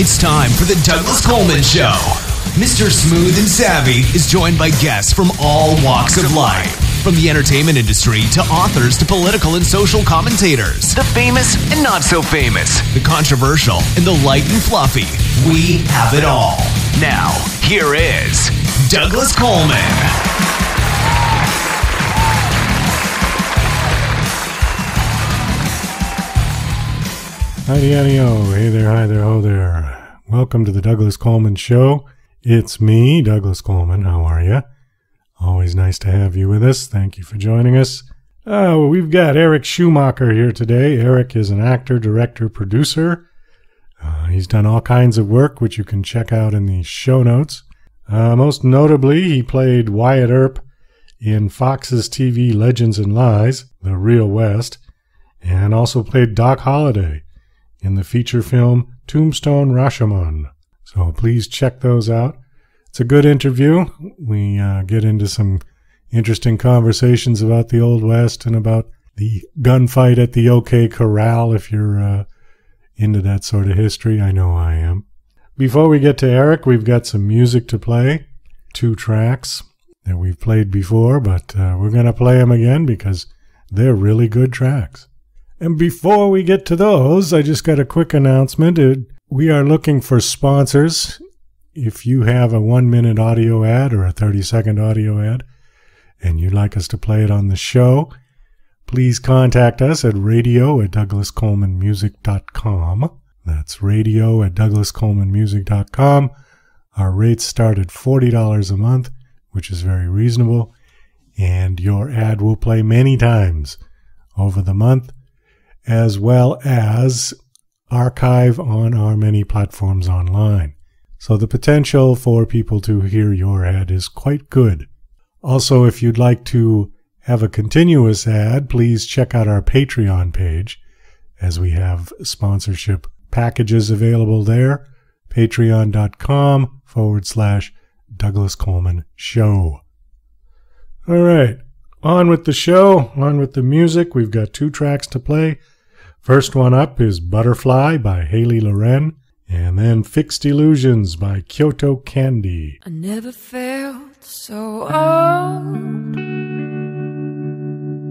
It's time for the Douglas Coleman Show. Mr. Smooth and Savvy is joined by guests from all walks of life. From the entertainment industry to authors to political and social commentators. The famous and not so famous. The controversial and the light and fluffy. We have it all. Now, here is Douglas Coleman. Howdy-howdy-o, hey there, hi there, ho there. Welcome to the Douglas Coleman Show. It's me, Douglas Coleman. How are you? Always nice to have you with us. Thank you for joining us. We've got Eric Schumacher here today. Eric is an actor, director, producer. He's done all kinds of work, which you can check out in the show notes. Most notably, he played Wyatt Earp in Fox's TV Legends and Lies, The Real West, and also played Doc Holliday in the feature film Tombstone Rashomon. So please check those out. It's a good interview. We get into some interesting conversations about the Old West and about the gunfight at the OK Corral, if you're into that sort of history. I know I am. Before we get to Eric, we've got some music to play. 2 tracks that we've played before, but we're going to play them again because they're really good tracks. And before we get to those, I just got a quick announcement. We are looking for sponsors. If you have a 1-minute audio ad or a 30-second audio ad and you'd like us to play it on the show, please contact us at radio@douglascolemanmusic.com. That's radio@douglascolemanmusic.com. Our rates start at $40 a month, which is very reasonable, and your ad will play many times over the month, as well as archive on our many platforms online. So the potential for people to hear your ad is quite good. Also, if you'd like to have a continuous ad, please check out our Patreon page, as we have sponsorship packages available there. Patreon.com/Douglas Coleman Show. All right, on with the show, on with the music. We've got 2 tracks to play. First one up is Butterfly by Haley Loren, and then Fixed Illusions by Kyoto Candy. I never felt so old,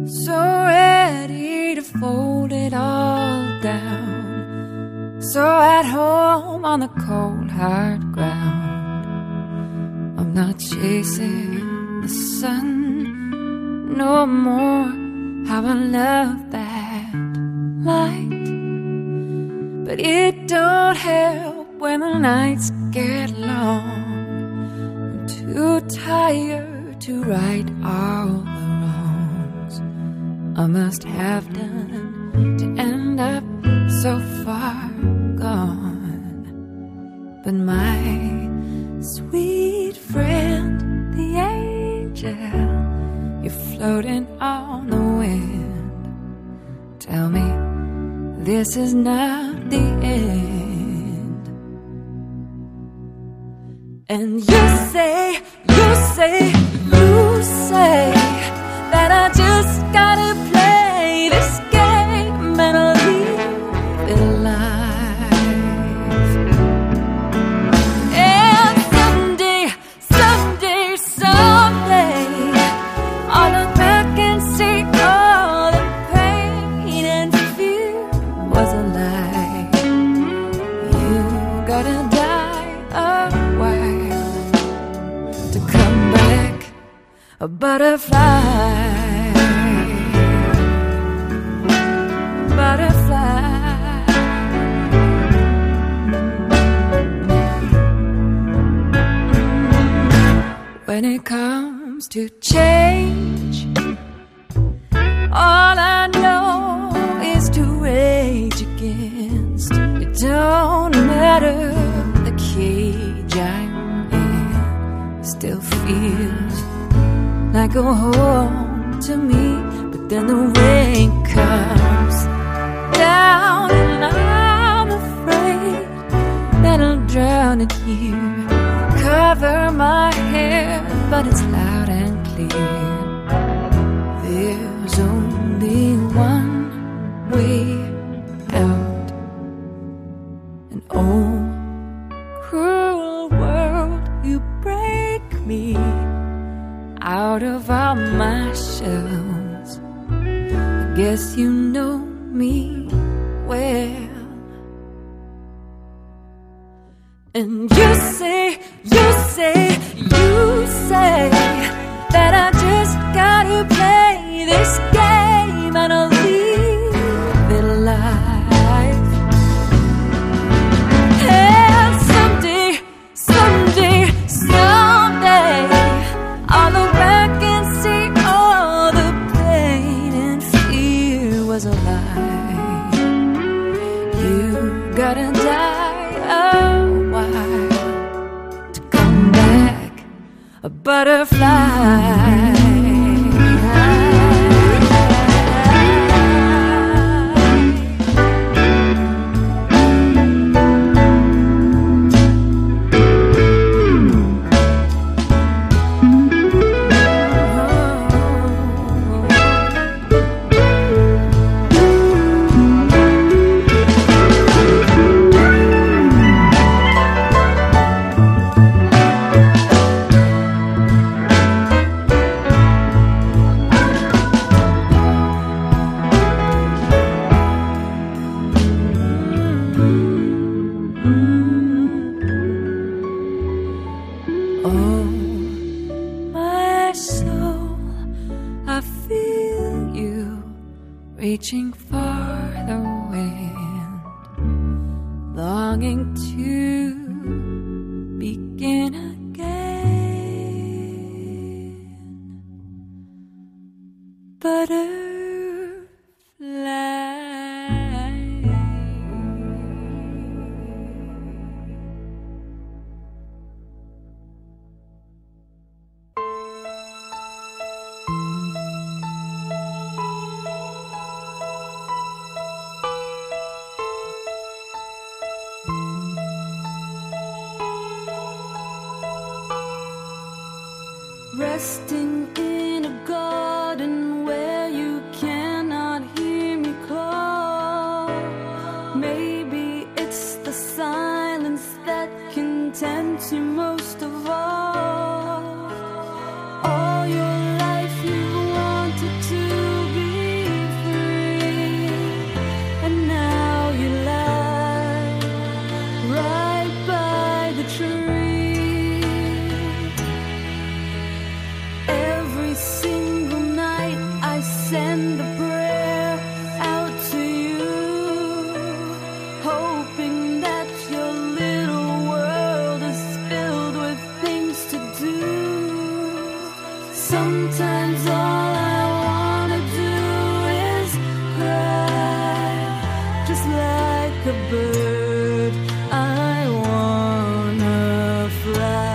so ready to fold it all down, so at home on the cold hard ground. I'm not chasing the sun no more. How I love that light, but it don't help when the nights get long. I'm too tired to right all the wrongs I must have done to end up so far gone. But my sweet friend, the angel, you're floating on the wind. Tell me this is not the end. And you say that I just gotta play this game and leave it alive. And someday I'll look back and see all the pain and fear was a lie. You gotta die a while to come back a butterfly. Butterfly. When it comes to change, all I know is to rage against. It don't matter the cage I'm in, it still feels like a home to me. But then the rain comes down and I'm afraid that I'll drown it here. Cover my hair, but it's loud and clear. There's only one way out, and oh, out of all my shells. I guess you know me well. And you say that I just gotta play this game and I'll live it life. And someday, I'll look back and see all the pain and fear was a lie. You gotta die a while to come back a butterfly. Reaching for the wind, longing to begin again. Butterfly. Resting in a garden where you cannot hear me call. Maybe it's the silence that contents you most of all. All your life you wanted to be free, and now you lie right by the tree. Single night I send a prayer out to you, hoping that your little world is filled with things to do. Sometimes all I wanna do is cry, just like a bird. I wanna fly.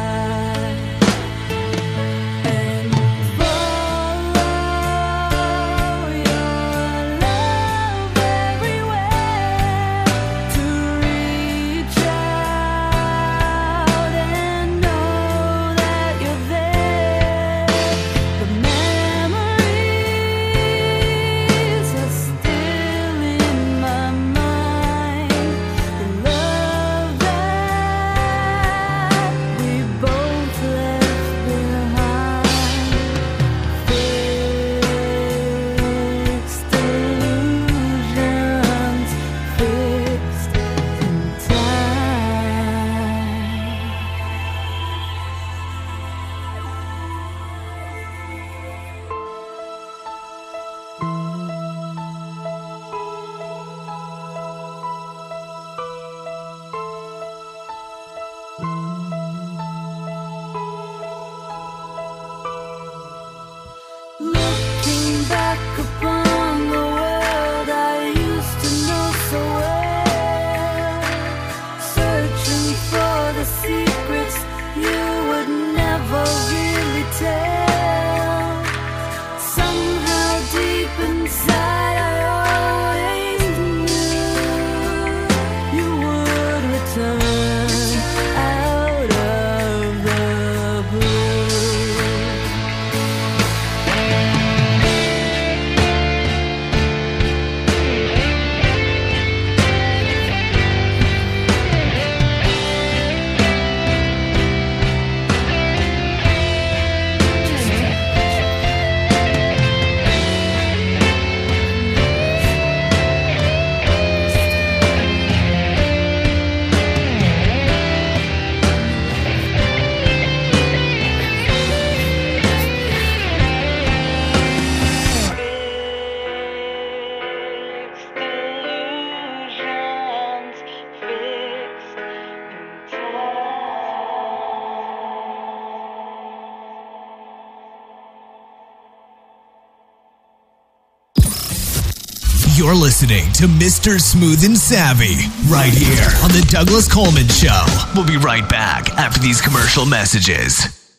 You're listening to Mr. Smooth and Savvy right here on The Douglas Coleman Show. We'll be right back after these commercial messages.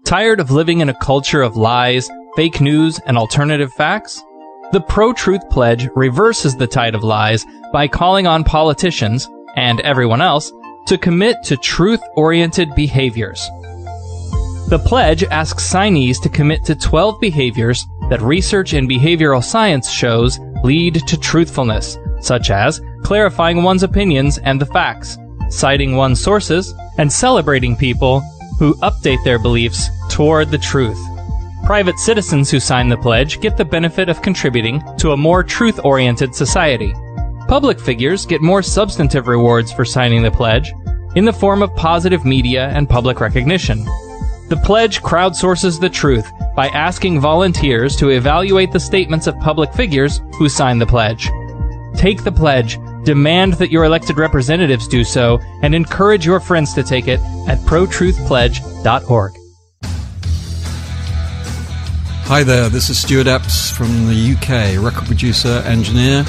Tired of living in a culture of lies, fake news, and alternative facts? The Pro-Truth Pledge reverses the tide of lies by calling on politicians, and everyone else, to commit to truth-oriented behaviors. The pledge asks signees to commit to 12 behaviors that research in behavioral science shows lead to truthfulness, such as clarifying one's opinions and the facts, citing one's sources, and celebrating people who update their beliefs toward the truth. Private citizens who sign the pledge get the benefit of contributing to a more truth-oriented society. Public figures get more substantive rewards for signing the pledge in the form of positive media and public recognition. The pledge crowdsources the truth by asking volunteers to evaluate the statements of public figures who sign the pledge. Take the pledge, demand that your elected representatives do so, and encourage your friends to take it at protruthpledge.org. Hi there, this is Stuart Epps from the UK, record producer, engineer.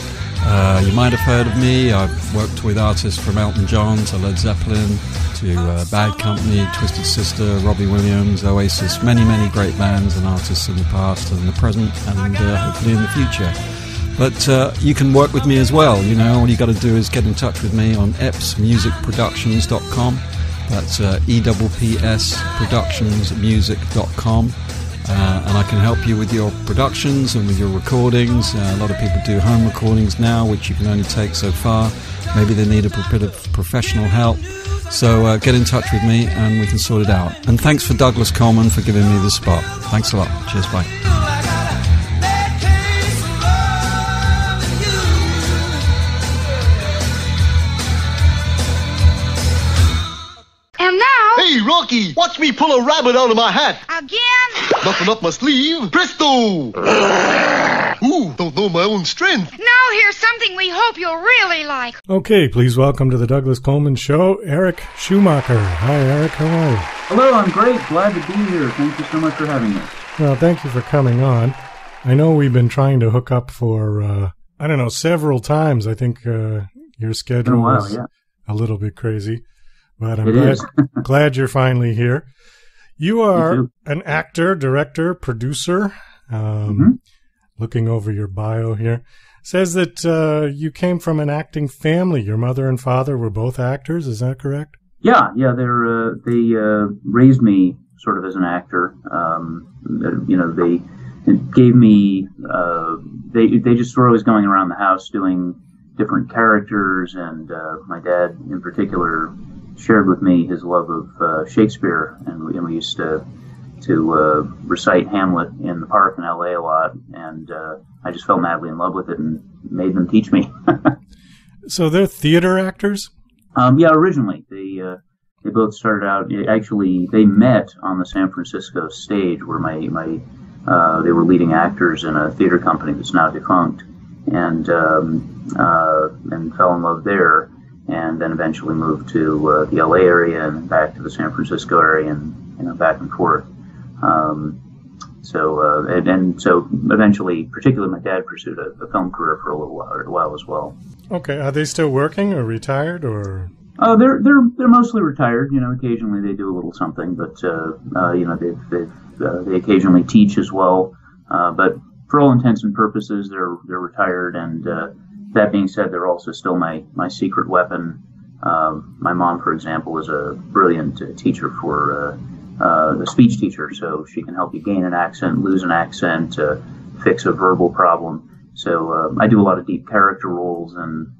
You might have heard of me. I've worked with artists from Elton John to Led Zeppelin to Bad Company, Twisted Sister, Robbie Williams, Oasis, many, many great bands and artists in the past and the present and hopefully in the future. But you can work with me as well. You know, all you got to do is get in touch with me on eppsmusicproductions.com. That's eppsproductionsmusic.com. And I can help you with your productions and with your recordings. A lot of people do home recordings now, which you can only take so far. Maybe they need a bit of professional help. So get in touch with me and we can sort it out. And thanks for Douglas Coleman for giving me the spot. Thanks a lot. Cheers, bye. Hey, Rocky, watch me pull a rabbit out of my hat. Again? Nothing up my sleeve. Presto! Ooh, don't know my own strength. Now here's something we hope you'll really like. Okay, please welcome to the Douglas Coleman Show, Eric Schumacher. Hi, Eric. How are you? Hello, I'm great. Glad to be here. Thank you so much for having me. Well, thank you for coming on. I know we've been trying to hook up for, several times. I think your schedule was a little bit crazy. But I'm glad you're finally here. You are an actor, director, producer. Looking over your bio here. Says that you came from an acting family. Your mother and father were both actors. Is that correct? Yeah. They raised me sort of as an actor. They gave me. They just were always going around the house doing different characters, and my dad in particular shared with me his love of Shakespeare, and we used to recite Hamlet in the park in L.A. a lot, and I just fell madly in love with it and made them teach me. So they're theater actors? Yeah, originally. They both started out, actually, they met on the San Francisco stage where they were leading actors in a theater company that's now defunct, and fell in love there. And then eventually moved to the LA area and back to the San Francisco area, and back and forth. So eventually, particularly my dad pursued a film career for a while as well. Okay, are they still working or retired or? They're mostly retired. Occasionally they do a little something, but they occasionally teach as well. But for all intents and purposes, they're retired. And that being said, they're also still my secret weapon. My mom, for example, is a brilliant teacher for a speech teacher, so she can help you gain an accent, lose an accent, fix a verbal problem. So I do a lot of deep character roles, and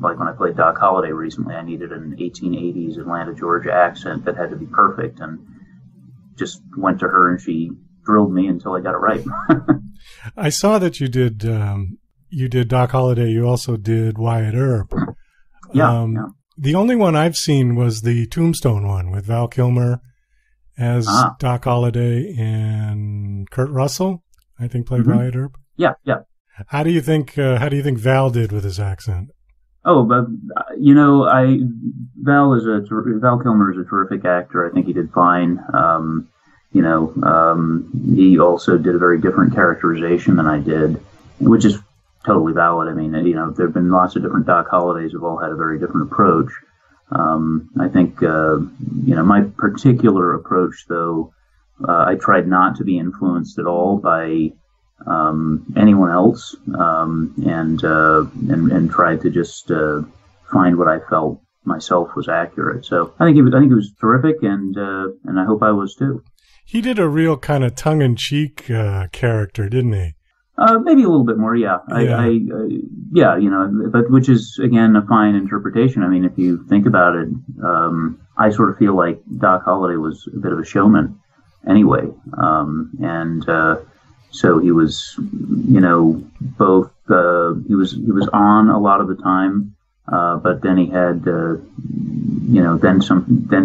like when I played Doc Holliday recently, I needed an 1880s Atlanta, Georgia accent that had to be perfect, and just went to her and she drilled me until I got it right. I saw that you did Doc Holliday. You also did Wyatt Earp. Yeah. The only one I've seen was the Tombstone one with Val Kilmer as Doc Holliday, and Kurt Russell, I think, played Wyatt Earp. Yeah. How do you think Val did with his accent? Oh, but Val Kilmer is a terrific actor. I think he did fine. He also did a very different characterization than I did, which is totally valid. I mean, there have been lots of different doc holidays have all had a very different approach. I think, my particular approach, though, I tried not to be influenced at all by anyone else, and tried to just find what I felt myself was accurate. So I think it was terrific, and I hope I was too. He did a real kind of tongue-in-cheek character, didn't he? Maybe a little bit more, yeah. But which is, again, a fine interpretation. I mean, if you think about it, I sort of feel like Doc Holliday was a bit of a showman anyway. So he was, both, he was on a lot of the time, but then he had, then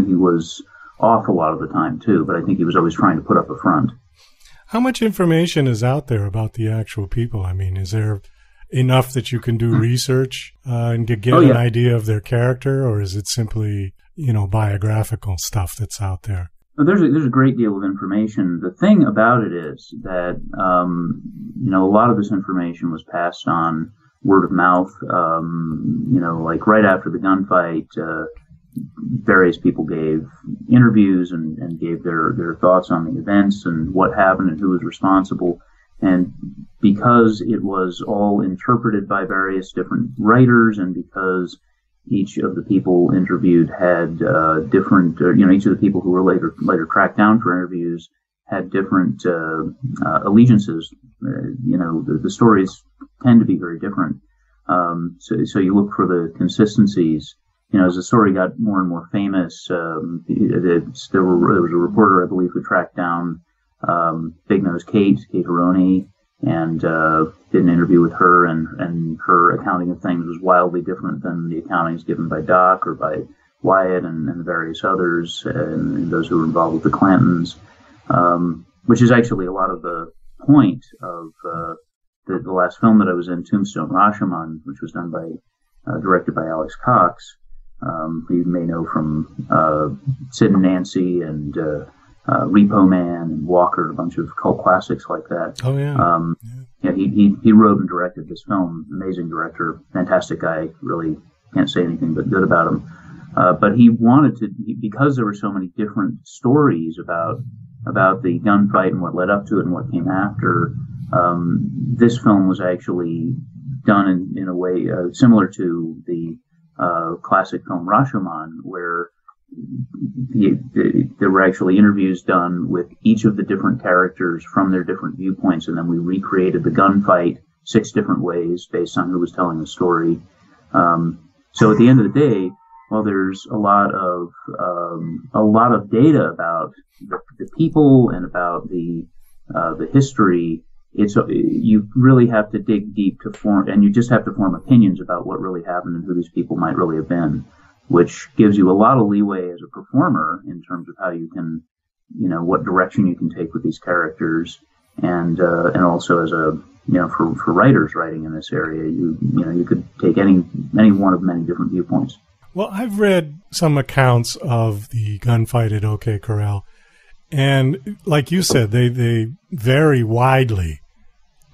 he was off a lot of the time too, but I think he was always trying to put up a front. How much information is out there about the actual people? I mean, is there enough that you can do research and get an idea of their character, or is it simply, biographical stuff that's out there? There's a great deal of information. The thing about it is that, a lot of this information was passed on word of mouth. Like right after the gunfight, various people gave interviews and gave their thoughts on the events and what happened and who was responsible. And because it was all interpreted by various different writers, and because each of the people interviewed had different, each of the people who were later tracked down for interviews had different allegiances. The stories tend to be very different. So you look for the consistencies. As the story got more and more famous, there was a reporter, I believe, who tracked down Big Nose Kate Haroney, and did an interview with her, and her accounting of things was wildly different than the accountings given by Doc or by Wyatt and the various others, and those who were involved with the Clantons, which is actually a lot of the point of the last film that I was in, Tombstone Rashomon, which was directed by Alex Cox, who you may know from Sid and Nancy and Repo Man and Walker, a bunch of cult classics like that. Oh, yeah. He wrote and directed this film. Amazing director, fantastic guy. Really can't say anything but good about him. But he wanted to, because there were so many different stories about the gunfight and what led up to it and what came after. This film was actually done in a way similar to the classic film Rashomon, where there were actually interviews done with each of the different characters from their different viewpoints, and then we recreated the gunfight 6 different ways based on who was telling the story. So at the end of the day, while there's a lot of data about the people and about the history, you really have to dig deep to form, and you just have to form opinions about what really happened and who these people might really have been, which gives you a lot of leeway as a performer in terms of how you can, what direction you can take with these characters, and also as a, for writers writing in this area, you could take any one of many different viewpoints. Well, I've read some accounts of the gunfight at OK Corral, and like you said, they vary widely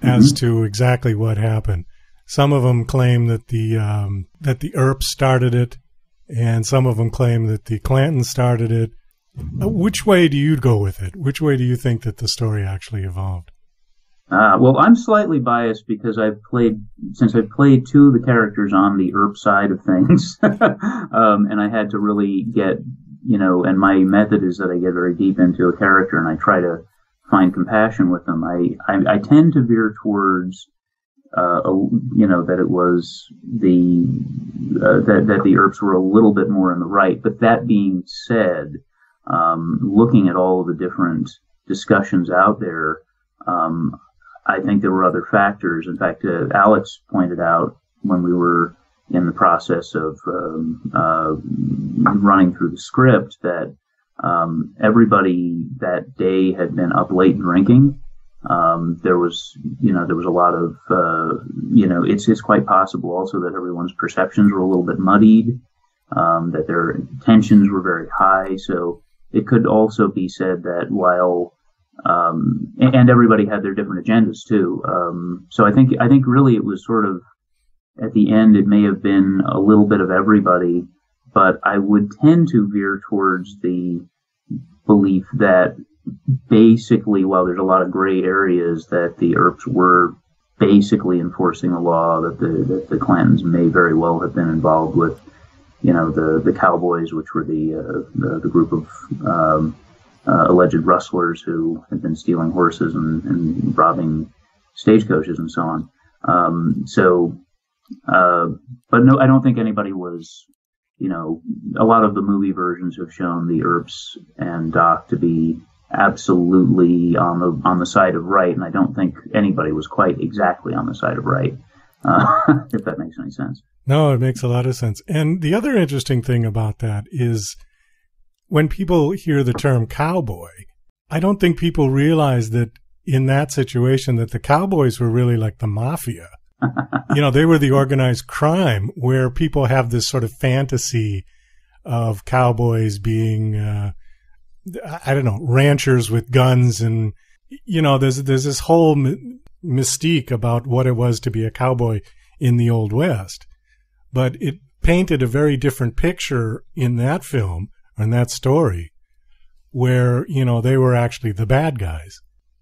as to exactly what happened. Some of them claim that the Earps started it, and some of them claim that the Clantons started it. Which way do you go with it? Which way do you think that the story actually evolved? Well, I'm slightly biased because I've played 2 of the characters on the Earp side of things, and I had to really get, and my method is that I get very deep into a character and I try to find compassion with them. I tend to veer towards, that it was that the Earps were a little bit more in the right. But that being said, looking at all of the different discussions out there, I think there were other factors. In fact, Alex pointed out when we were in the process of running through the script that everybody that day had been up late drinking. There was a lot of, it's quite possible also that everyone's perceptions were a little bit muddied, that their tensions were very high. So it could also be said that while and everybody had their different agendas too. So I think really it was sort of, at the end, it may have been a little bit of everybody, but I would tend to veer towards the belief that basically, while there's a lot of gray areas, that the Earps were basically enforcing the law, that the Clantons may very well have been involved with, the cowboys, which were the group of alleged rustlers who had been stealing horses and robbing stagecoaches and so on. But no, I don't think anybody was, a lot of the movie versions have shown the Earps and Doc to be absolutely on the side of right, and I don't think anybody was quite exactly on the side of right, if that makes any sense. No, it makes a lot of sense. And the other interesting thing about that is when people hear the term cowboy, I don't think people realize that in that situation that the cowboys were really like the mafia. They were the organized crime, where people have this sort of fantasy of cowboys being, ranchers with guns. And, there's this whole mystique about what it was to be a cowboy in the Old West. But it painted a very different picture in that film, or in that story, where, they were actually the bad guys.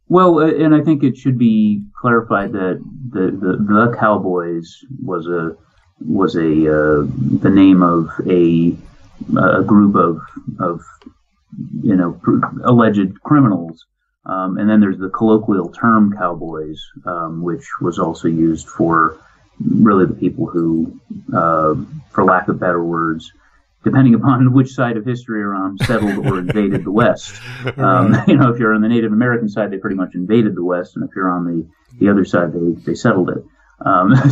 Well, and I think it should be clarified that the Cowboys was the name of a group of alleged criminals, and then there's the colloquial term cowboys, which was also used for really the people who, for lack of better words, depending upon which side of history you're on, settled or invaded the West. If you're on the Native American side, they pretty much invaded the West, and if you're on the other side, they settled it. But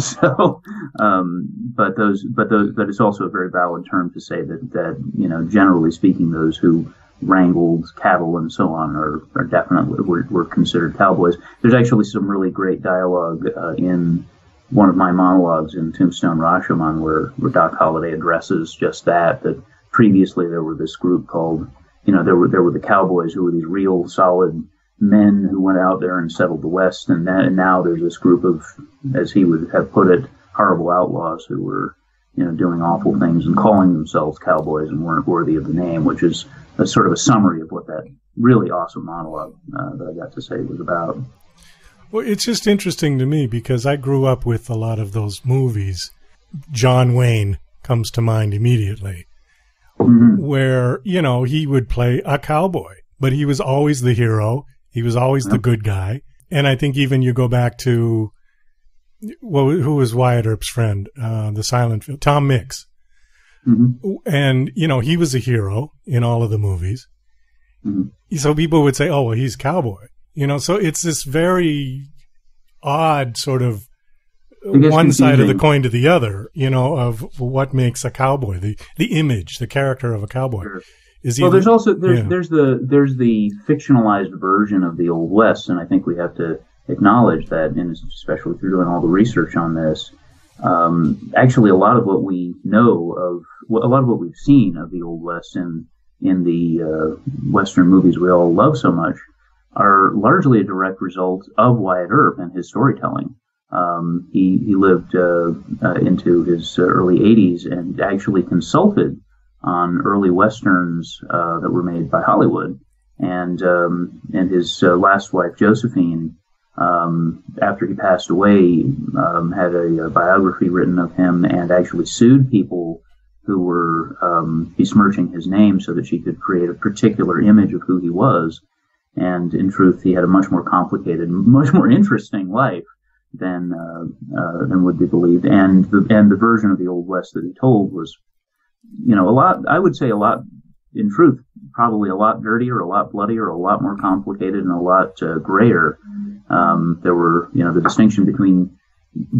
it's also a very valid term to say that generally speaking, those who wrangled cattle and so on are definitely were considered cowboys. There's actually some really great dialogue in one of my monologues in Tombstone Rashomon where Doc Holliday addresses just that previously there were this group called, there were the cowboys who were these real solid men who went out there and settled the West, and now there's this group of, as he would have put it, horrible outlaws who were, doing awful things and calling themselves cowboys and weren't worthy of the name, which is a sort of a summary of what that really awesome monologue that I got to say was about. Well, it's just interesting to me because I grew up with a lot of those movies. John Wayne comes to mind immediately, where, he would play a cowboy, but he was always the hero. He was always the good guy. And I think even you go back to, who was Wyatt Earp's friend, the silent film, Tom Mix. Mm-hmm. And, he was a hero in all of the movies. Mm-hmm. So people would say, oh, well, he's a cowboy. So it's this very odd sort of one side of the coin to the other, of what makes a cowboy, the image, the character of a cowboy. Sure. There's the fictionalized version of the Old West, and I think we have to acknowledge that, and especially if you're doing all the research on this. Actually, a lot of what we know of, a lot of what we've seen of the Old West in the Western movies we all love so much, are largely a direct result of Wyatt Earp and his storytelling. He lived into his early 80s and actually consulted on early Westerns that were made by Hollywood. And his last wife, Josephine, after he passed away, had a biography written of him and actually sued people who were besmirching his name so that she could create a particular image of who he was. And in truth, he had a much more complicated, much more interesting life than would be believed. And the version of the Old West that he told was, a lot. I would say a lot. In truth, probably a lot dirtier, a lot bloodier, a lot more complicated, and a lot grayer. There were, the distinction between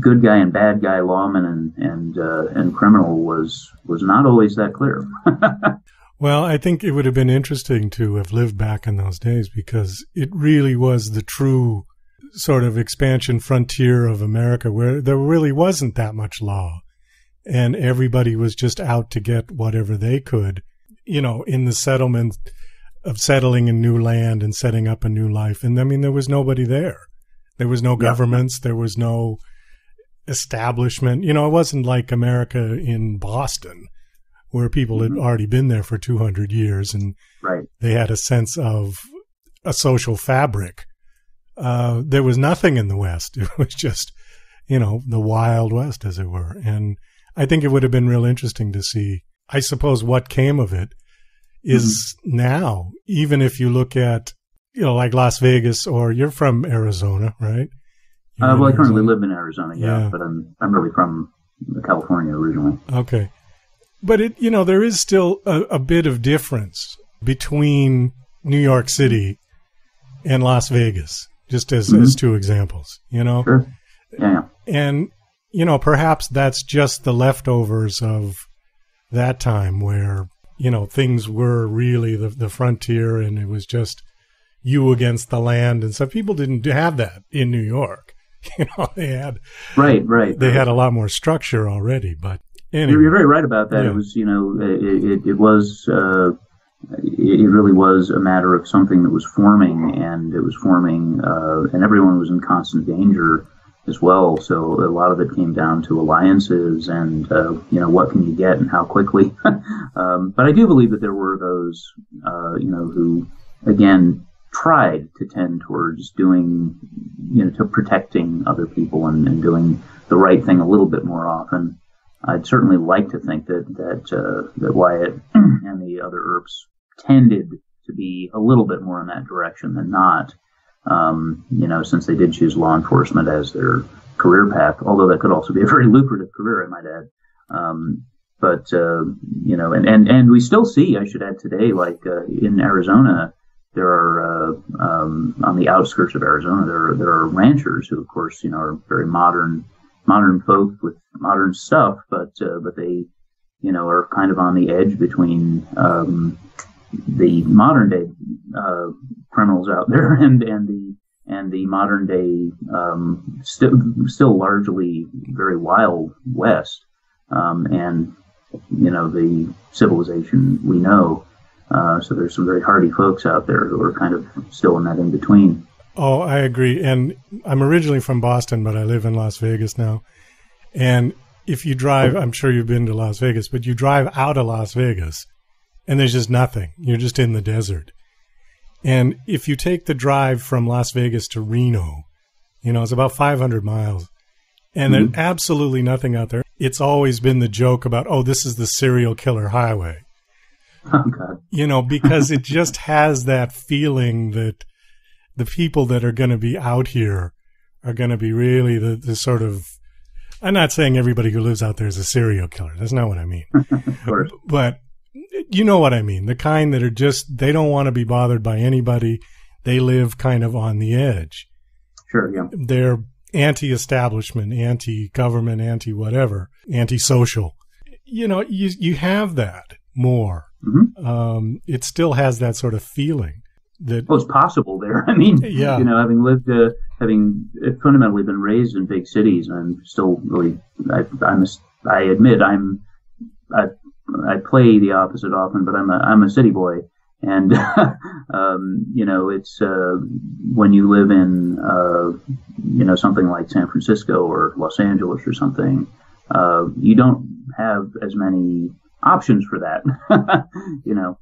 good guy and bad guy, lawman and criminal was not always that clear. Well, I think it would have been interesting to have lived back in those days because it really was the true sort of expansion frontier of America where there really wasn't that much law and everybody was just out to get whatever they could. In the settlement, settling in new land and setting up a new life. And I mean, there was nobody there. There was no governments. There was no establishment. You know, it wasn't like America in Boston, where people had already been there for 200 years and they had a sense of a social fabric. There was nothing in the West. It was just, you know, the Wild West, as it were. And I think it would have been real interesting to see, I suppose, what came of it is now, even if you look at, you know, like Las Vegas, or you're from Arizona, right? Well, I currently live in Arizona, but I'm really from California originally. Okay. But it, you know, there is still a bit of difference between New York City and Las Vegas, just as two examples, you know? Sure. Yeah. And, you know, perhaps that's just the leftovers of that time where, you know, things were really the frontier and it was just you against the land. And so people didn't have that in New York. You know, they had They had a lot more structure already, but anyway. You're very right about that. Yeah. It was, you know, it was it really was a matter of something that was forming, and it was forming, and everyone was in constant danger as well. So a lot of it came down to alliances and you know, what can you get and how quickly. But I do believe that there were those, you know, who again tried to tend towards doing, you know, to protecting other people and doing the right thing a little bit more often. I'd certainly like to think that Wyatt and the other Earps tended to be a little bit more in that direction than not. You know, since they did choose law enforcement as their career path, although that could also be a very lucrative career, I might add. But you know, and we still see, I should add today, like in Arizona, there are on the outskirts of Arizona, there are ranchers who, of course, you know, are very modern folk with modern stuff, but they, you know, are kind of on the edge between the modern day criminals out there and the modern day still largely very wild West, and you know, the civilization we know. So there's some very hardy folks out there who are kind of still in that in between. Oh, I agree. And I'm originally from Boston, but I live in Las Vegas now. And if you drive, I'm sure you've been to Las Vegas, but you drive out of Las Vegas and there's just nothing. You're just in the desert. And if you take the drive from Las Vegas to Reno, you know, it's about 500 miles and there's absolutely nothing out there. It's always been the joke about, oh, this is the serial killer highway. Oh, God. You know, because it just has that feeling that the people that are going to be out here are going to be really the sort of, I'm not saying everybody who lives out there is a serial killer. That's not what I mean. Of course. But you know what I mean. The kind that are just, they don't want to be bothered by anybody. They live kind of on the edge. Sure, yeah. They're anti-establishment, anti-government, anti-whatever, anti-social. You know, you have that more. Mm-hmm. It still has that sort of feeling that, well, it's possible there. I mean, yeah. You know, having lived, having fundamentally been raised in big cities, I'm still really, I admit I play the opposite often, but I'm a city boy, and you know, it's when you live in you know, something like San Francisco or Los Angeles or something, you don't have as many options for that. You know,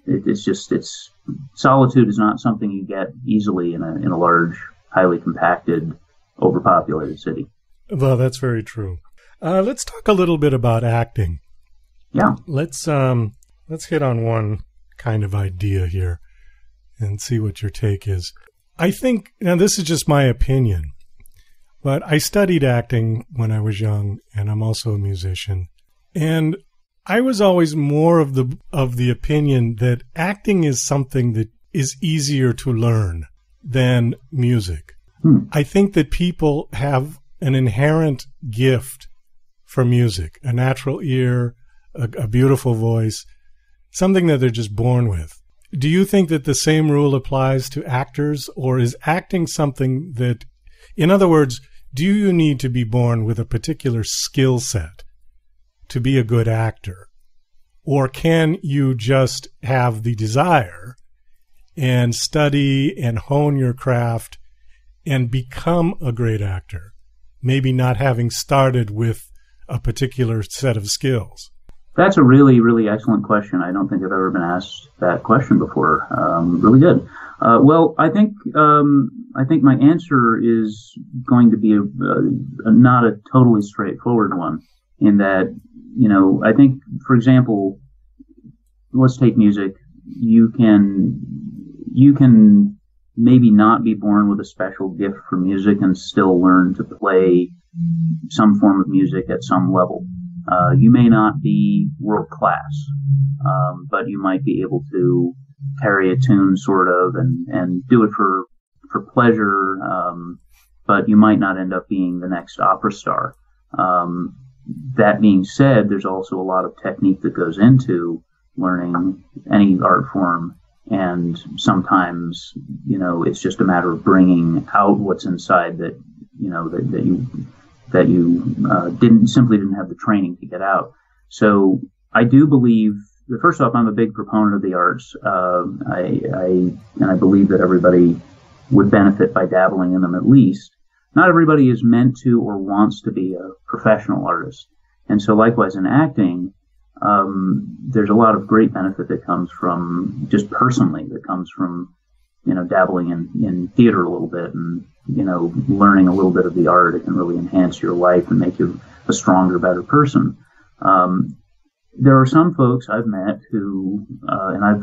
it's solitude is not something you get easily in a large, highly compacted, overpopulated city. Well, that's very true. Let's talk a little bit about acting. Yeah. Let's hit on one kind of idea here and see what your take is. I think, now this is just my opinion, but I studied acting when I was young, and I'm also a musician. And I was always more of the opinion that acting is something that is easier to learn than music. I think that people have an inherent gift for music, a natural ear, a beautiful voice, something that they're just born with. Do you think that the same rule applies to actors, or is acting something that, in other words, do you need to be born with a particular skill set to be a good actor? Or can you just have the desire and study and hone your craft and become a great actor, maybe not having started with a particular set of skills? That's a really, really excellent question. I don't think I've ever been asked that question before. Really good. Well, I think my answer is going to be not a totally straightforward one. In that, I think, for example, let's take music. You can maybe not be born with a special gift for music and still learn to play some form of music at some level. You may not be world class, but you might be able to carry a tune sort of and do it for pleasure, but you might not end up being the next opera star. That being said, there's also a lot of technique that goes into learning any art form, and sometimes, it's just a matter of bringing out what's inside that you didn't have the training to get out. So I do believe that, first off, I'm a big proponent of the arts. I believe that everybody would benefit by dabbling in them at least. Not everybody is meant to or wants to be a professional artist. And so likewise in acting, there's a lot of great benefit that comes from, just personally, that comes from, dabbling in theater a little bit and, learning a little bit of the art. It can really enhance your life and make you a stronger, better person. There are some folks I've met who, and I've,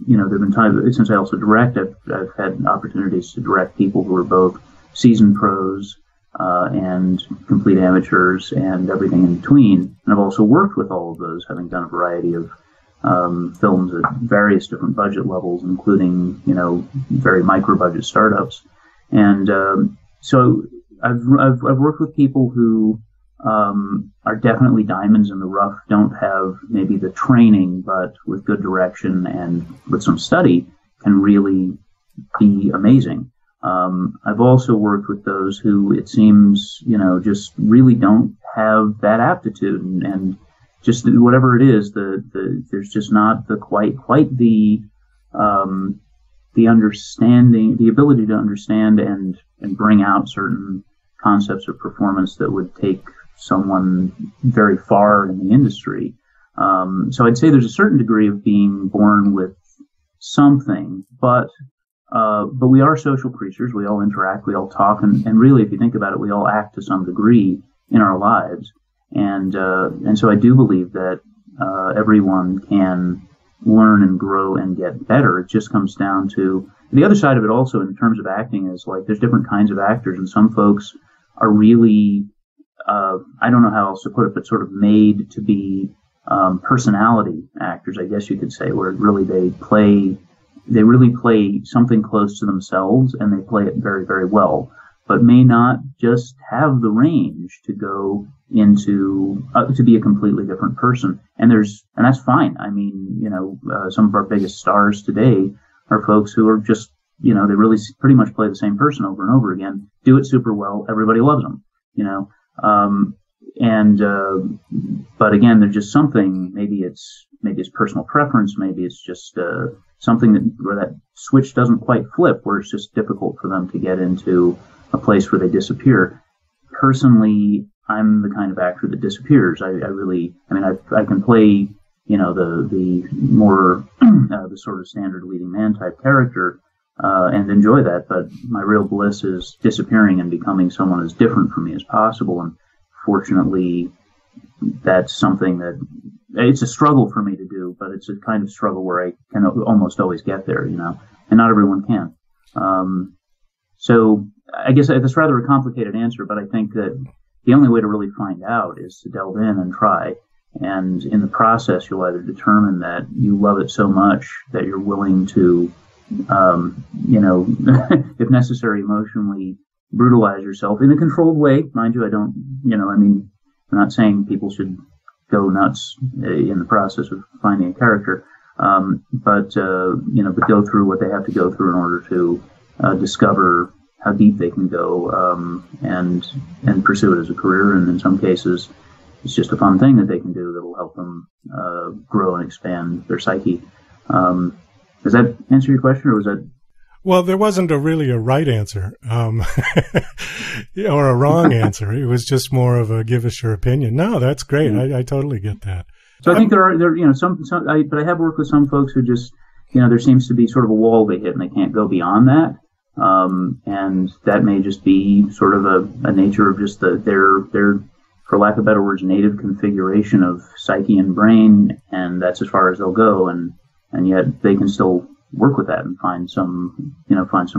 there've been times, since I also direct, I've had opportunities to direct people who are both seasoned pros, and complete amateurs and everything in between. And I've also worked with all of those, having done a variety of films at various different budget levels, including, very micro-budget startups. And so I've worked with people who are definitely diamonds in the rough, don't have maybe the training, but with good direction and with some study can really be amazing. I've also worked with those who, it seems, just really don't have that aptitude, and just whatever it is, there's just not the quite the understanding, the ability to understand and bring out certain concepts of performance that would take someone very far in the industry. So I'd say there's a certain degree of being born with something, but we are social creatures. We all interact, we all talk, and really, if you think about it, we all act to some degree in our lives. And so I do believe that everyone can learn and grow and get better. It just comes down to the other side of it. Also, in terms of acting, is like there's different kinds of actors, and some folks are really I don't know how else to put it, but sort of made to be personality actors, I guess you could say, where really they really play something close to themselves, and they play it very, very well, but may not just have the range to go into to be a completely different person. And that's fine. I mean, some of our biggest stars today are folks who are just, they really pretty much play the same person over and over again, do it super well. Everybody loves them, but again, there's just something, maybe it's personal preference, maybe it's just something where that switch doesn't quite flip, where it's just difficult for them to get into a place where they disappear. Personally, I'm the kind of actor that disappears. I can play, the more, the sort of standard leading man type character, and enjoy that, but my real bliss is disappearing and becoming someone as different from me as possible. And fortunately, that's something that, it's a struggle for me to do, but it's a kind of struggle where I can almost always get there, and not everyone can. So I guess that's rather a complicated answer, but I think that the only way to really find out is to delve in and try. And in the process, you'll either determine that you love it so much that you're willing to, if necessary, emotionally brutalize yourself in a controlled way. Mind you, I'm not saying people should go nuts in the process of finding a character, but go through what they have to go through in order to discover how deep they can go, and pursue it as a career. And in some cases, just a fun thing that they can do that will help them grow and expand their psyche. Does that answer your question, or was that? Well, there wasn't really a right answer or a wrong answer. It was just more of a give us your opinion. No, that's great. I totally get that. So I think there are but I have worked with some folks who just, there seems to be sort of a wall they hit and they can't go beyond that. And that may just be sort of a nature of just their, for lack of better words, native configuration of psyche and brain, and that's as far as they'll go. And yet they can still work with that and find some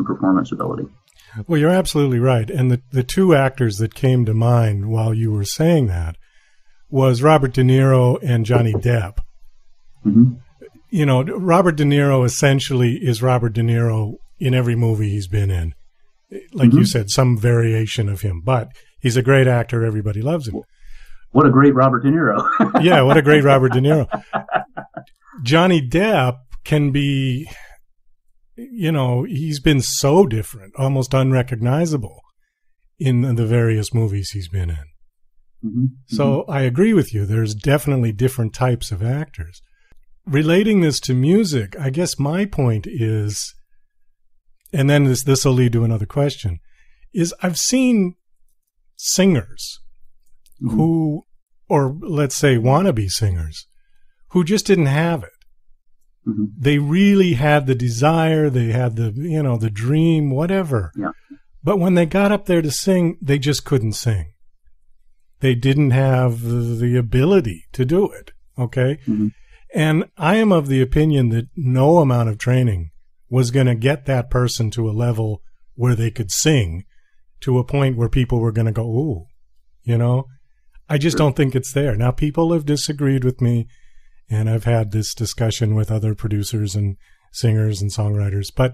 performance ability. Well, you're absolutely right. And the two actors that came to mind while you were saying that was Robert De Niro and Johnny Depp. Mm-hmm. Robert De Niro essentially is Robert De Niro in every movie he's been in. Like you said, some variation of him, but he's a great actor. Everybody loves him. What a great Robert De Niro. Yeah, what a great Robert De Niro. Johnny Depp can be, he's been so different, almost unrecognizable in the various movies he's been in. Mm-hmm. So I agree with you. There's definitely different types of actors. Relating this to music, I guess my point is, and then this will lead to another question, is I've seen singers who, or let's say wannabe singers, who just didn't have it. Mm-hmm. They really had the desire, they had the dream, whatever. Yeah. But when they got up there to sing, they just couldn't sing. They didn't have the ability to do it, okay? Mm-hmm. And I am of the opinion that no amount of training was going to get that person to a level where they could sing, to a point where people were going to go, ooh, I just don't think it's there. Now, people have disagreed with me, and I've had this discussion with other producers and singers and songwriters, but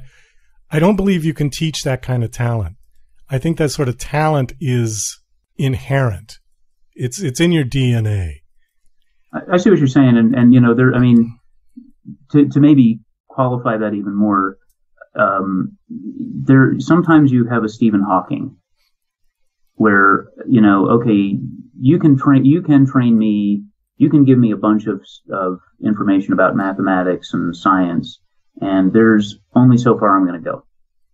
I don't believe you can teach that kind of talent. I think that sort of talent is inherent. It's in your DNA. I see what you're saying, and to maybe qualify that even more, sometimes you have a Stephen Hawking, where okay, you can train me, you can give me a bunch of information about mathematics and science, and there's only so far I'm going to go,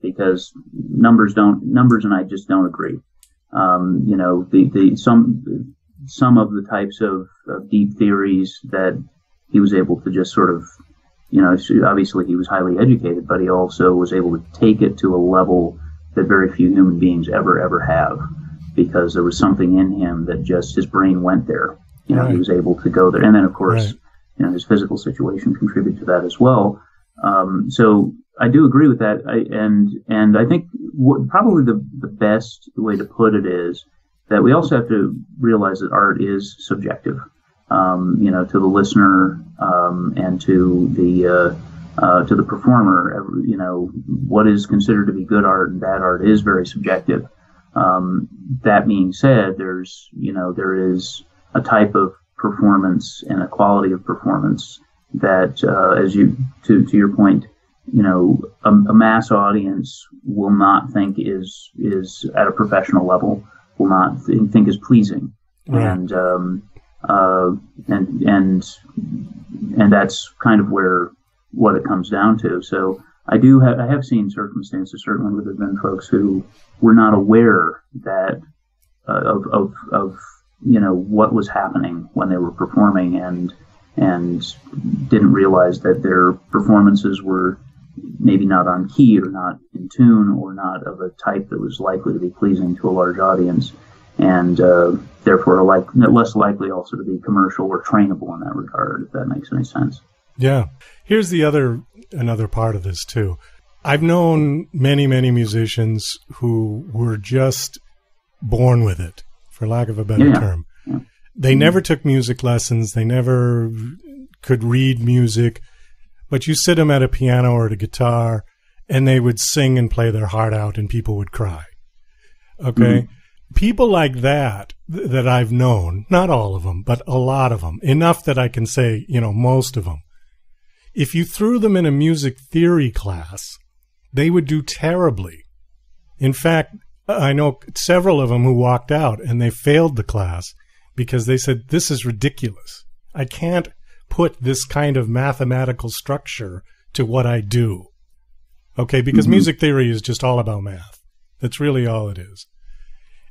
because numbers and I just don't agree. Some of the types of deep theories that he was able to just sort of, obviously he was highly educated, but he also was able to take it to a level that very few human beings ever have, because there was something in him that just, his brain went there. Right. He was able to go there. And then, of course, his physical situation contributed to that as well. So I do agree with that. And I think probably the best way to put it is that we also have to realize that art is subjective, to the listener, and to the performer. What is considered to be good art and bad art is very subjective. That being said, there is a type of performance and a quality of performance that, to your point, a mass audience will not think is at a professional level, will not think is pleasing, right. and that's kind of what it comes down to. So I have seen circumstances, certainly, where there have been folks who were not aware that of what was happening when they were performing, and didn't realize that their performances were maybe not on key, or not in tune, or not of a type that was likely to be pleasing to a large audience, and therefore less likely also to be commercial or trainable in that regard, if that makes any sense. Yeah. Here's another part of this too. I've known many, many musicians who were just born with it, for lack of a better term. Yeah. They never took music lessons. They never could read music. But you sit them at a piano or at a guitar, and they would sing and play their heart out, and people would cry. Okay? Mm-hmm. People like that I've known, not all of them, but a lot of them, enough that I can say, most of them. If you threw them in a music theory class, they would do terribly. In fact, I know several of them who walked out and they failed the class because they said, this is ridiculous. I can't put this kind of mathematical structure to what I do. Okay, because music theory is just all about math. That's really all it is.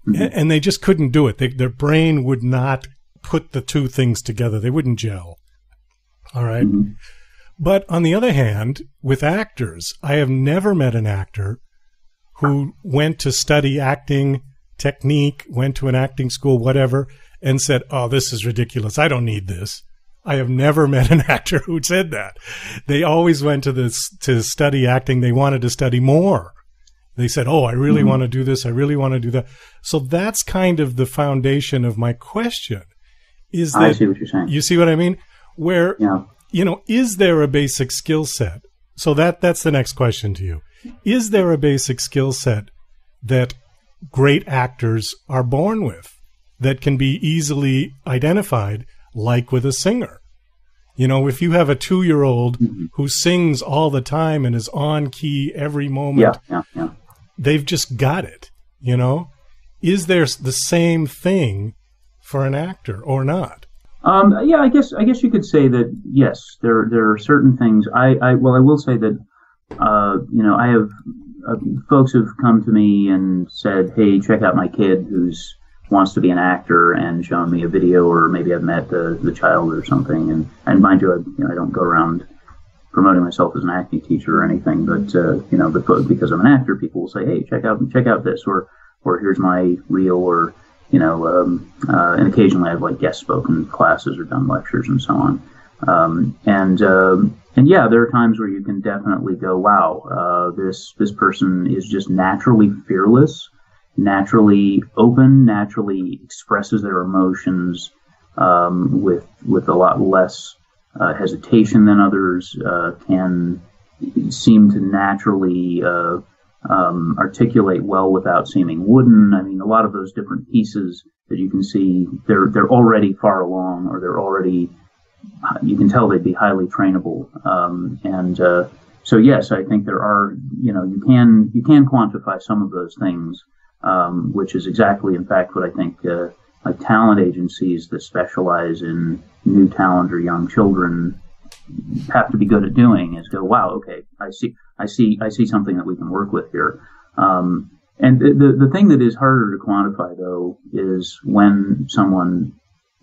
And they just couldn't do it. Their brain would not put the two things together. They wouldn't gel. All right. But on the other hand, with actors, I have never met an actor who went to study acting technique, went to an acting school, whatever, and said, oh, this is ridiculous. I don't need this. I have never met an actor who said that. They always went to study acting. They wanted to study more. They said, oh, I really want to do this. I really want to do that. So that's kind of the foundation of my question. Is that, I see what you're saying. You see what I mean? Where, you know, is there a basic skill set? So that's the next question to you. Is there a basic skill set that great actors are born with that can be easily identified, like with a singer? You know, if you have a 2-year-old who sings all the time and is on key every moment, they've just got it, you know? Is there the same thing for an actor or not? Yeah, I guess you could say that, yes, there are certain things. I will say that, you know, I have folks who've come to me and said, hey, check out my kid who's wants to be an actor, and shown me a video, or maybe I've met the child or something. And mind you, I don't go around promoting myself as an acting teacher or anything, but you know, but because I'm an actor, people will say, hey, check out this, or here's my reel, or you know, and occasionally I've like guest spoken classes or done lectures and so on. And yeah, there are times where you can definitely go, wow, this person is just naturally fearless, naturally open, naturally expresses their emotions with a lot less hesitation than others, can seem to naturally articulate well without seeming wooden. I mean, a lot of those different pieces that you can see, they're already far along, or they're already, you can tell they'd be highly trainable. So yes, I think there are, you know, you can quantify some of those things, which is exactly, in fact, what I think like talent agencies that specialize in new talent or young children have to be good at doing, is go, wow, okay, I see something that we can work with here. And the thing that is harder to quantify, though, is when someone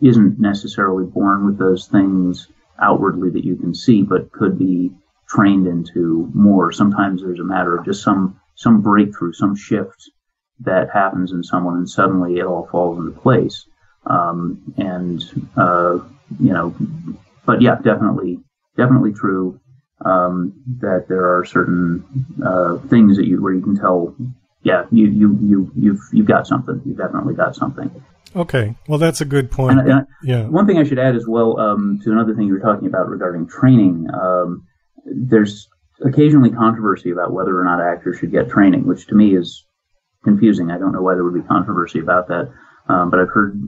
isn't necessarily born with those things outwardly that you can see, but could be trained into more. Sometimes there's a matter of just some breakthrough, some shift that happens in someone, and suddenly it all falls into place. You know, but yeah, definitely true that there are certain things that where you can tell, yeah, you've got something. You've definitely got something. Okay, well, that's a good point. Yeah. One thing I should add as well, to another thing you were talking about regarding training. There's occasionally controversy about whether or not actors should get training, which to me is confusing. I don't know why there would be controversy about that, but I've heard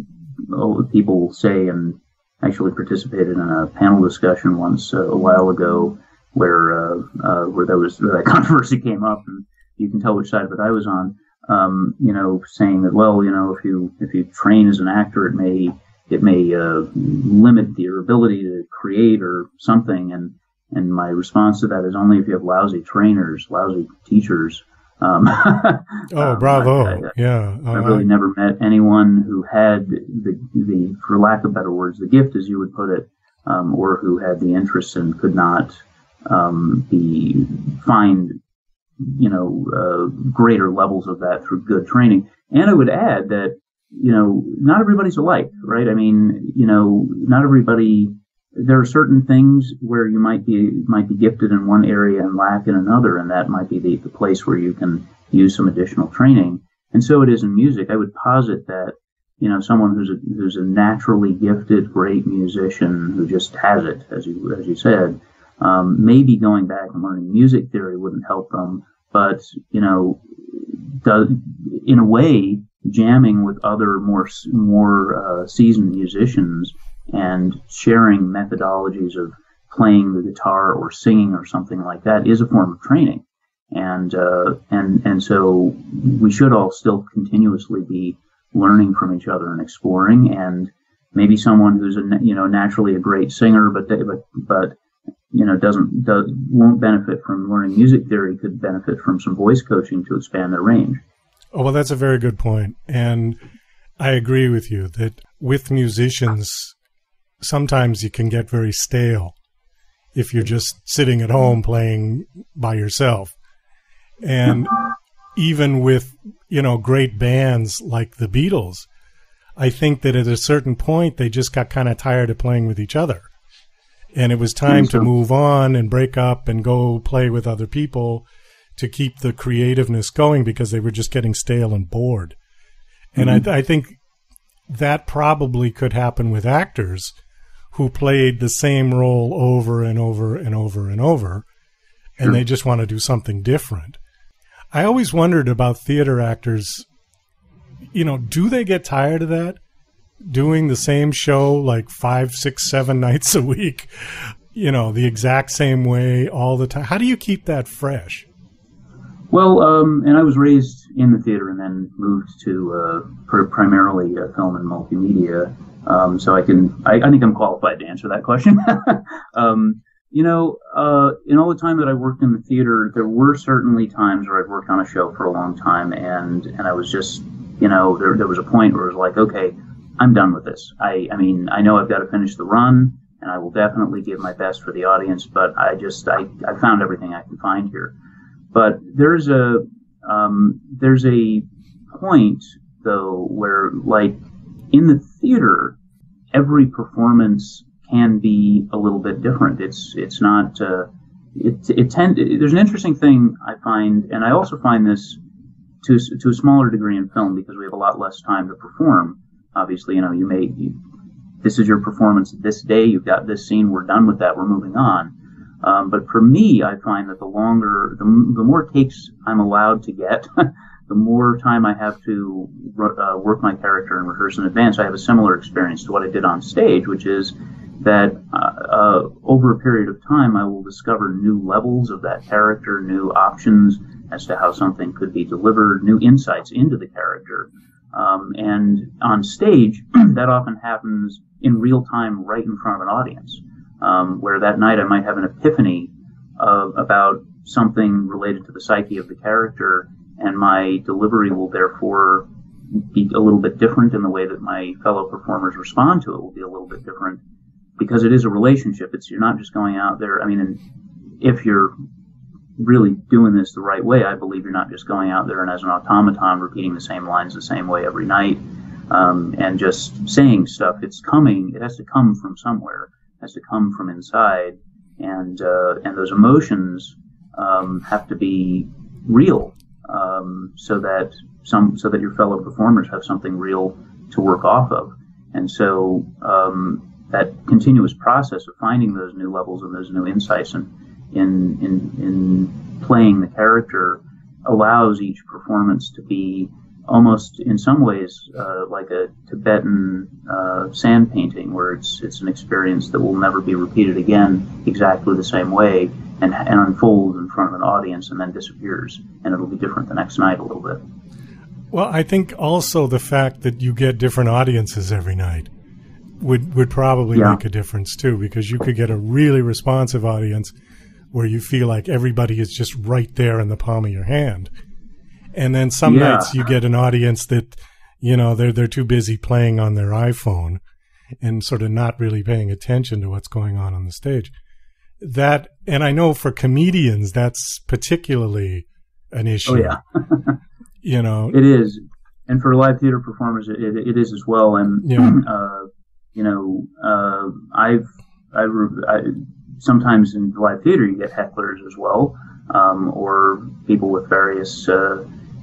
people say, and actually participated in a panel discussion once a while ago where that controversy came up, and you can tell which side of it I was on. You know, saying that, well, you know, if you train as an actor, it may limit your ability to create or something. And my response to that is, only if you have lousy trainers, lousy teachers. Oh, bravo! I really never met anyone who had the, for lack of better words, the gift, as you would put it, or who had the interest and could not find, you know, greater levels of that through good training. And I would add that, you know, not everybody's alike, right? I mean, you know, not everybody. There are certain things where you might be gifted in one area and lack in another, and that might be the place where you can use some additional training. And so it is in music. I would posit that, you know, someone who's a naturally gifted, great musician who just has it, as you said, maybe going back and learning music theory wouldn't help them, but, you know, in a way, jamming with other more seasoned musicians and sharing methodologies of playing the guitar or singing or something like that is a form of training. And so we should all still continuously be learning from each other and exploring. And maybe someone who's naturally a great singer, but won't benefit from learning music theory, could benefit from some voice coaching to expand their range. Oh, well, that's a very good point. And I agree with you that with musicians, sometimes you can get very stale if you're just sitting at home playing by yourself. And even with, great bands like the Beatles, I think that at a certain point, they just got kind of tired of playing with each other. And it was time to move on and break up and go play with other people to keep the creativeness going, because they were just getting stale and bored. And I think that probably could happen with actors who played the same role over and over and over and over, and they just want to do something different. I always wondered about theater actors, do they get tired of that? Doing the same show like 5, 6, 7 nights a week, the exact same way all the time. How do you keep that fresh? Well, and I was raised in the theater and then moved to primarily film and multimedia. So I think I'm qualified to answer that question. In all the time that I worked in the theater, there were certainly times where I'd worked on a show for a long time, and I was just, there was a point where it was like, okay, I'm done with this. I mean, I know I've got to finish the run, and I will definitely give my best for the audience, but I found everything I can find here. But there's a point, though, where, like, in the theater, every performance can be a little bit different. It's not, there's an interesting thing I find, and I also find this to a smaller degree in film, because we have a lot less time to perform. Obviously, this is your performance this day, you've got this scene, we're done with that, we're moving on. But for me, I find that the more takes I'm allowed to get, the more time I have to work my character and rehearse in advance. I have a similar experience to what I did on stage, which is that over a period of time, I will discover new levels of that character, new options as to how something could be delivered, new insights into the character. And on stage, that often happens in real time right in front of an audience, where that night I might have an epiphany about something related to the psyche of the character, and my delivery will therefore be a little bit different, in the way that my fellow performers respond to it will be a little bit different, because it is a relationship. You're not just going out there. I mean, and if you're really doing this the right way, I believe you're not just going out there and as an automaton repeating the same lines the same way every night, and just saying stuff. It has to come from somewhere. It has to come from inside, and those emotions have to be real, so that your fellow performers have something real to work off of. And so that continuous process of finding those new levels and those new insights and in playing the character allows each performance to be almost, in some ways, like a Tibetan sand painting, where it's an experience that will never be repeated again exactly the same way, and unfolds in front of an audience and then disappears, and it'll be different the next night a little bit. Well, I think also the fact that you get different audiences every night would probably make a difference too, because you could get a really responsive audience where you feel like everybody is just right there in the palm of your hand. And then some nights you get an audience that, they're too busy playing on their iPhone and sort of not really paying attention to what's going on the stage. That, and I know for comedians, that's particularly an issue. Oh, yeah. It is. And for live theater performers, it is as well. And, I sometimes in live theater you get hecklers as well, or people with various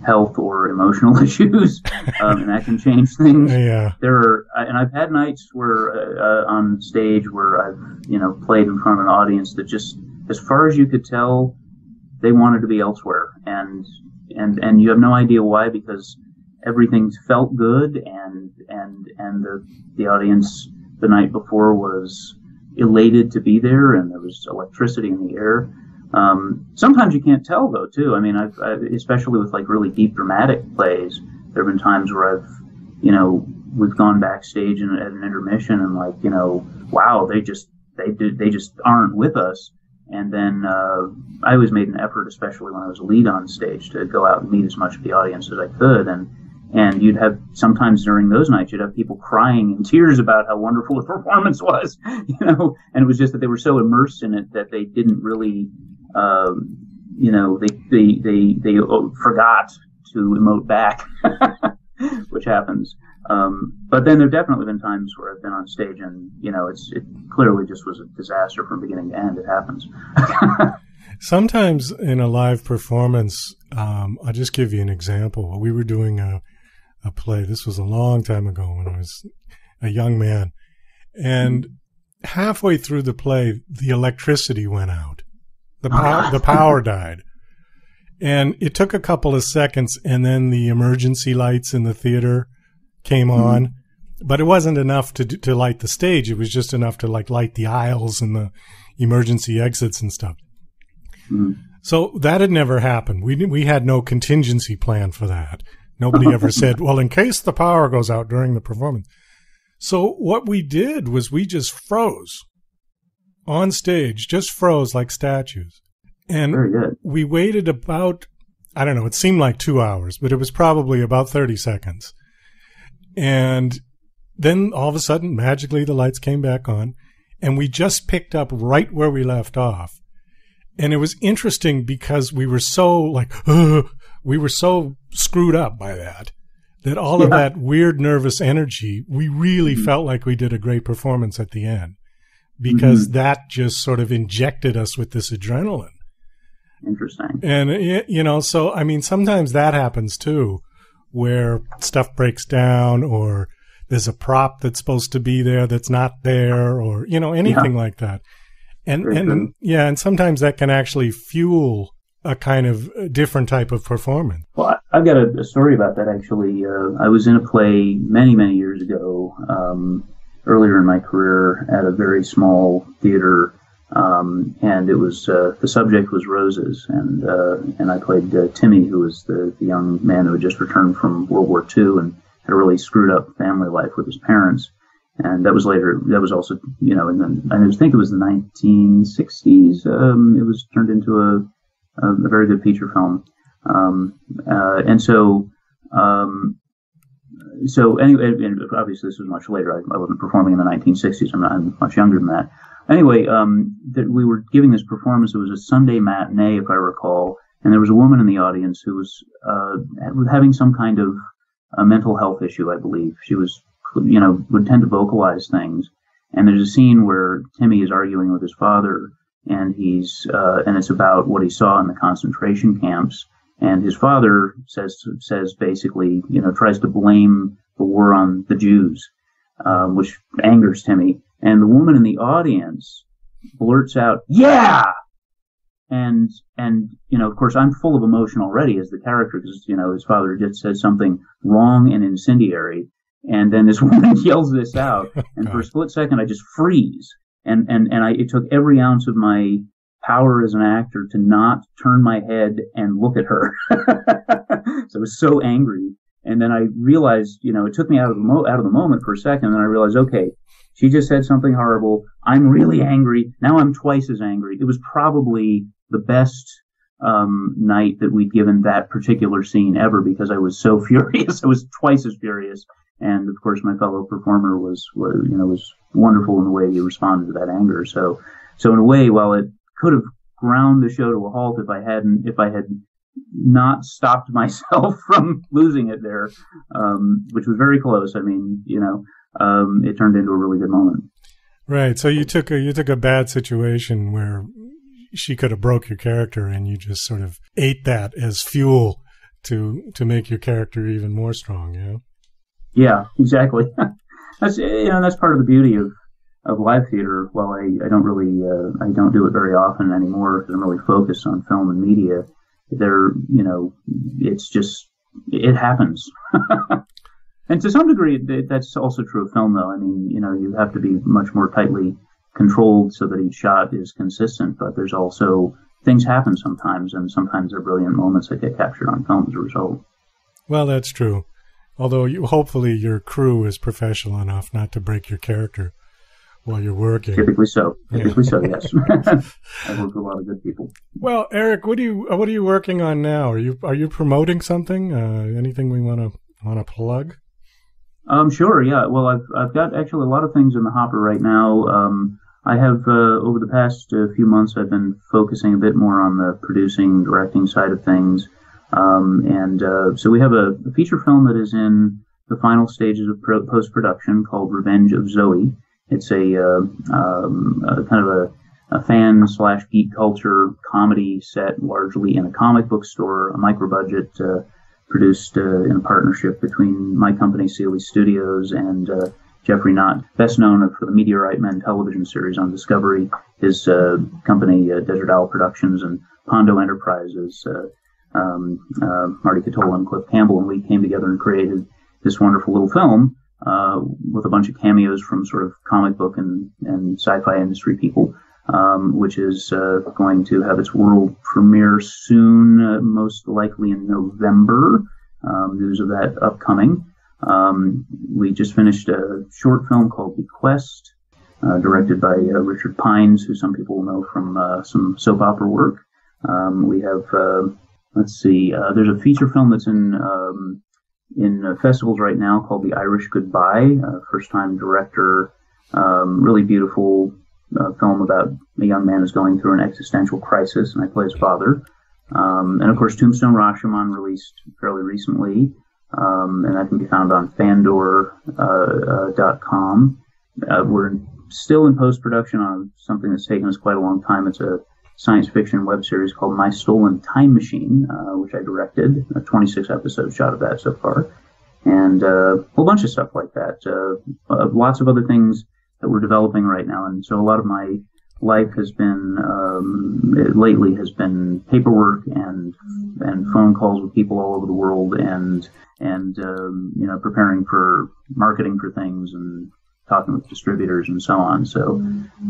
health or emotional issues, and that can change things. Yeah. And I've had nights where on stage where I've played in front of an audience that just, as far as you could tell, they wanted to be elsewhere, and you have no idea why, because everything felt good, and the audience the night before was elated to be there, and there was electricity in the air. Sometimes you can't tell, though, too. I mean, I've especially with like really deep dramatic plays, there have been times where I've we've gone backstage and at an intermission and like, you know, wow, they just aren't with us. And then I always made an effort, especially when I was a lead on stage, to go out and meet as much of the audience as I could. And you'd have, sometimes during those nights, you'd have people crying in tears about how wonderful the performance was, you know. And it was just that they were so immersed in it that they didn't really, you know, they forgot to emote back, which happens. But then there have definitely been times where I've been on stage and, you know, it clearly just was a disaster from beginning to end. It happens. Sometimes in a live performance, I'll just give you an example. We were doing a play. This was a long time ago when I was a young man. And halfway through the play, the electricity went out. The power died. And it took a couple of seconds, and then the emergency lights in the theater came on. But it wasn't enough to light the stage. It was just enough to like light the aisles and the emergency exits and stuff. So that had never happened. We had no contingency plan for that. Nobody ever said, well, in case the power goes out during the performance. So what we did was we just froze on stage, just froze like statues. And we waited about, I don't know, it seemed like 2 hours, but it was probably about 30 seconds. And then all of a sudden, magically, the lights came back on, and we just picked up right where we left off. And it was interesting because we were so like, we were so screwed up by that all of that weird nervous energy, we really felt like we did a great performance at the end because that just sort of injected us with this adrenaline. Interesting. And, you know, so, I mean, sometimes that happens too, where stuff breaks down or there's a prop that's supposed to be there that's not there or, you know, anything like that. And sometimes that can actually fuel a kind of different type of performance. Well, I've got a story about that, actually. I was in a play many, many years ago, earlier in my career at a very small theater, and it was, the subject was roses, and I played Timmy, who was the young man who had just returned from World War II and had a really screwed up family life with his parents. And that was later, that was also, you know, I think it was the 1960s. It was turned into a very good feature film. So anyway, and obviously this was much later. I wasn't performing in the 1960s. I'm much younger than that. Anyway, we were giving this performance. It was a Sunday matinee, if I recall, and there was a woman in the audience who was having some kind of a mental health issue, I believe. She was, you know, would tend to vocalize things. And there's a scene where Timmy is arguing with his father, and and it's about what he saw in the concentration camps. And his father says basically, you know, tries to blame the war on the Jews, which angers Timmy. And the woman in the audience blurts out, "Yeah!" And you know, of course, I'm full of emotion already as the character because, you know, his father just said something wrong and incendiary. And then this woman yells this out, and for a split second, I just freeze. And it took every ounce of my power as an actor to not turn my head and look at her. So I was so angry. And then I realized, you know, it took me out of the moment for a second. And then I realized, okay, she just said something horrible. I'm really angry. Now I'm twice as angry. It was probably the best night that we'd given that particular scene ever because I was so furious. I was twice as furious. And of course, my fellow performer was wonderful in the way he responded to that anger. So in a way, while it could have ground the show to a halt if I had not stopped myself from losing it there, which was very close. I mean, you know, it turned into a really good moment. Right. So you took a bad situation where she could have broke your character, and you just sort of ate that as fuel to make your character even more strong. You know. Yeah, exactly. That's part of the beauty of live theater. While I don't really I don't do it very often anymore because I'm really focused on film and media. It happens. And to some degree, that's also true of film, though. I mean, you know, you have to be much more tightly controlled so that each shot is consistent. But there's also things happen sometimes, and sometimes they're brilliant moments that get captured on film as a result. Well, that's true. Although hopefully your crew is professional enough not to break your character while you're working. Typically so. Yes. I work with a lot of good people. Well, Eric, what are you working on now? Are you promoting something? Anything we want to plug? Sure. Yeah. Well, I've got actually a lot of things in the hopper right now. I have over the past few months, I've been focusing a bit more on the producing, directing side of things. So we have a feature film that is in the final stages of post-production called Revenge of Zoe. It's a kind of a fan/geek culture comedy set largely in a comic book store, a micro-budget, produced in a partnership between my company, Steadily Studios, and Jeffrey Knott, best known for the Meteorite Men television series on Discovery. His company, Desert Owl Productions, and Pondo Enterprises. Marty Catola and Cliff Campbell and we came together and created this wonderful little film with a bunch of cameos from sort of comic book and sci-fi industry people, which is going to have its world premiere soon, most likely in November. News of that upcoming. We just finished a short film called Bequest, directed by Richard Pines, who some people know from some soap opera work. We have there's a feature film that's in festivals right now called The Irish Goodbye, first-time director, really beautiful film about a young man who's going through an existential crisis, and I play his father. And of course, Tombstone Rashomon released fairly recently, and that can be found on Fandor.com. We're still in post-production on something that's taken us quite a long time. It's a science fiction web series called My Stolen Time Machine, which I directed. 26 episodes shot of that so far. And a whole bunch of stuff like that. Lots of other things that we're developing right now. And so a lot of my life has been, lately has been paperwork and phone calls with people all over the world and preparing for marketing for things and talking with distributors and so on. So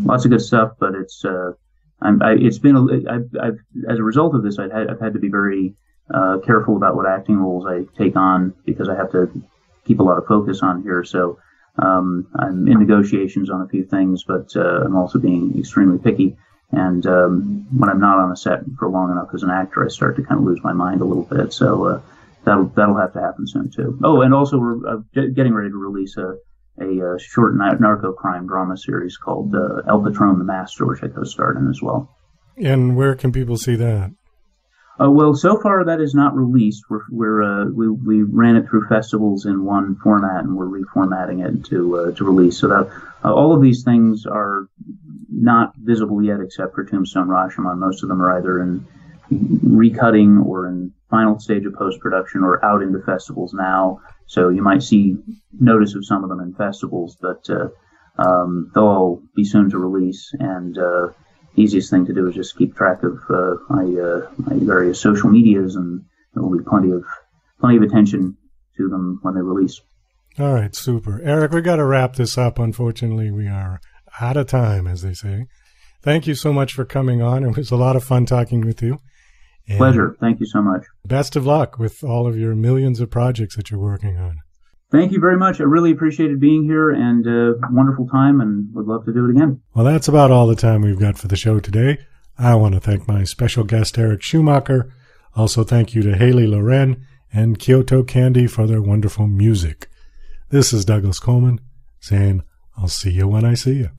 lots of good stuff, but as a result of this, I've had to be very careful about what acting roles I take on because I have to keep a lot of focus on here. So I'm in negotiations on a few things, but I'm also being extremely picky. And when I'm not on a set for long enough as an actor, I start to kind of lose my mind a little bit. So that'll have to happen soon too. Oh, and also we're getting ready to release a short narco crime drama series called El Patron the Master, which I co-starred in as well. And where can people see that? Well, so far that is not released. We ran it through festivals in one format, and we're reformatting it to release. So that all of these things are not visible yet, except for Tombstone Rashomon. Most of them are either in recutting or in final stage of post-production or out into festivals now. So you might see notice of some of them in festivals, but they'll all be soon to release. And easiest thing to do is just keep track of my various social medias, and there will be plenty of attention to them when they release. All right, super. Eric, we got to wrap this up. Unfortunately, we are out of time, as they say. Thank you so much for coming on. It was a lot of fun talking with you. And pleasure. Thank you so much. Best of luck with all of your millions of projects that you're working on. Thank you very much. I really appreciated being here, and wonderful time, and would love to do it again. Well, that's about all the time we've got for the show today. I want to thank my special guest, Eric Schumacher. Also, thank you to Haley Loren and Kyoto Candy for their wonderful music. This is Douglas Coleman saying, I'll see you when I see you.